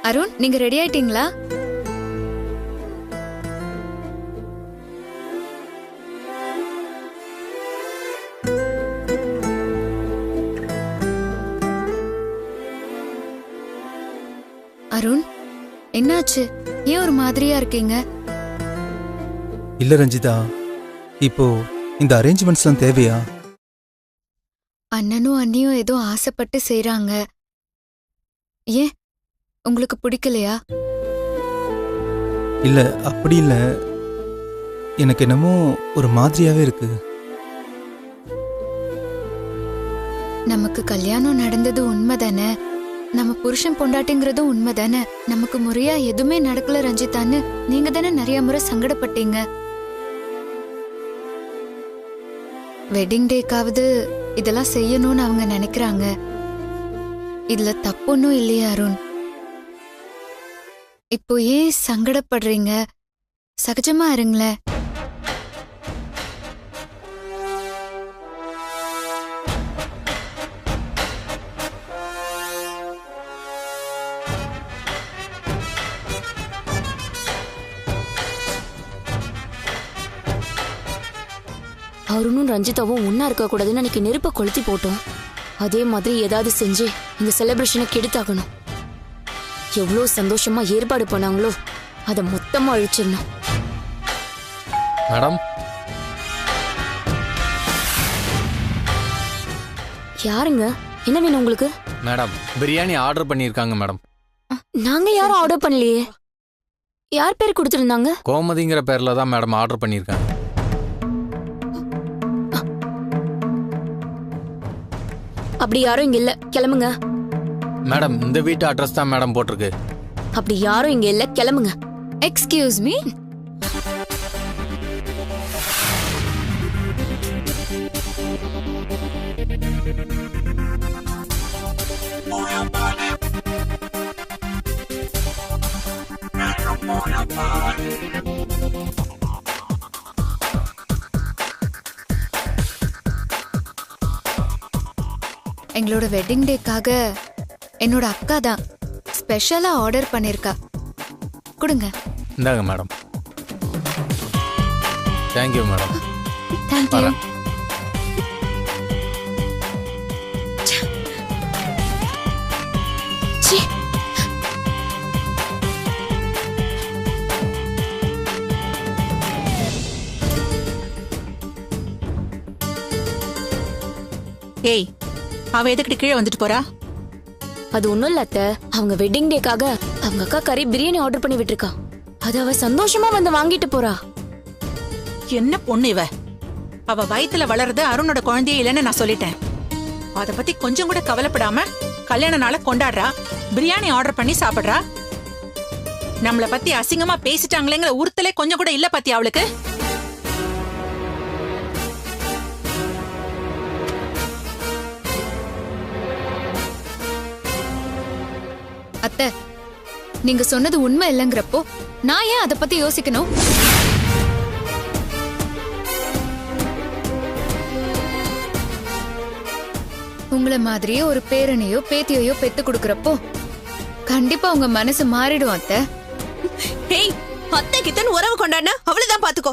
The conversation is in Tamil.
அருண், நீங்க ரெடி ஆயிட்டீங்களா? அருண், என்னாச்சு? ஏன் ஒரு மாதிரியா இருக்கீங்க? இல்ல ரஞ்சிதா, இப்போ இந்த அரேஞ்ச்மெண்ட்ஸ்லாம் தேவையா? அண்ணனும் அண்ணியும் ஏதோ ஆசைப்பட்டு செய்றாங்க. ஏன் உங்களுக்கு பிடிக்கலையா? இல்ல அப்படி இல்ல, எனக்கு என்னமோ ஒரு மாதிரியாவே இருக்கு. நமக்கு கல்யாணம் நடந்தது உண்மைதானே, நம்ம புருஷன் பொண்டாட்டிங்கிறதும் உண்மைதானே. நமக்கு முறையா எதுவுமே நடக்கல ரஞ்சிதான்னு நீங்க தானே நிறைய முறை சங்கடப்பட்டீங்க. வெட்டிங் டேக்காவது இதெல்லாம் செய்யணும்னு அவங்க நினைக்கிறாங்க. இதுல தப்பொன்னும் இல்லையா அருண்? இப்போ ஏன் சங்கடப்படுறீங்க? சகஜமா இருங்களேன். அருணும் ரஞ்சிதாவும் ஒன்னா இருக்க கூடாதுன்னு அன்னைக்கு நெருப்ப கொளுத்தி போட்டோம். அதே மாதிரி ஏதாவது செஞ்சு இந்த செலிப்ரேஷனை கெடுத்தாகணும். எவ்வளவு சந்தோஷமா ஏற்பாடு பண்ணாங்களோ அதை மொத்தமா அழிச்சிடணும். மேடம், யாருங்க? என்ன வேணும் உங்களுக்கு? மேடம் பிரியாணி ஆர்டர் பண்ணியிருக்காங்க மேடம். நாங்க யாரும் ஆர்டர் பண்ணலையே. யார் பேர் கொடுத்துருந்தாங்க? கோமதிங்கிற பேர்ல தான் மேடம் ஆர்டர் பண்ணியிருக்காங்க. அப்படி யாரும் இங்க இல்ல, கிளம்புங்க. மேடம் இந்த வீட்டு அட்ரஸ் தான் மேடம் போட்டிருக்கு. அப்படி யாரும் இங்க இல்ல, கிளம்புங்க. Excuse me. எங்களோட வெட்டிங் டேக்காக என்னோட அக்கா தான் ஸ்பெஷலா ஆர்டர் பண்ணிருக்கா. கொடுங்க. இந்தாங்க மேடம். Thank you madam. தேங்க்யூ. ஏய், அவ எதுக்கிட்டு கீழே வந்துட்டு போறா? அது ஒண்ணும் இல்ல அத்தை, அவங்க வெட்டிங் டேக்காக அவங்க அக்கா கறி பிரியாணி ஆர்டர் பண்ணி விட்டுருக்கா. அது அவ சந்தோஷமா வந்து வாங்கிட்டு போறா. என்ன பொண்ணு இவ? அவ வயித்துல வளர்றது அருணோட குழந்தையே இல்லைன்னு நான் சொல்லிட்டேன். அத பத்தி கொஞ்சம் கூட கவலைப்படாம கல்யாண நாள கொண்டாடுறா, பிரியாணி ஆர்டர் பண்ணி சாப்பிடுறா. நம்மள பத்தி அசிங்கமா பேசிட்டாங்களேங்கிற உறுத்தலே கொஞ்சம் கூட இல்ல பத்தி அவளுக்கு. அத்தை, நீங்க சொன்னது உண்மை இல்லைங்கிறப்போ நான் ஏன் அதை பத்தி யோசிக்கணும்? உங்களை மாதிரியே ஒரு பேரனையோ பேத்தியையோ பெத்து கொடுக்கறப்போ கண்டிப்பா உங்க மனசு மாறிடும் அத்தை. ஹேய், அத்தை கித்தன் உறவு கொண்டாடினா அவ்வளவுதான் பாத்துக்கோ.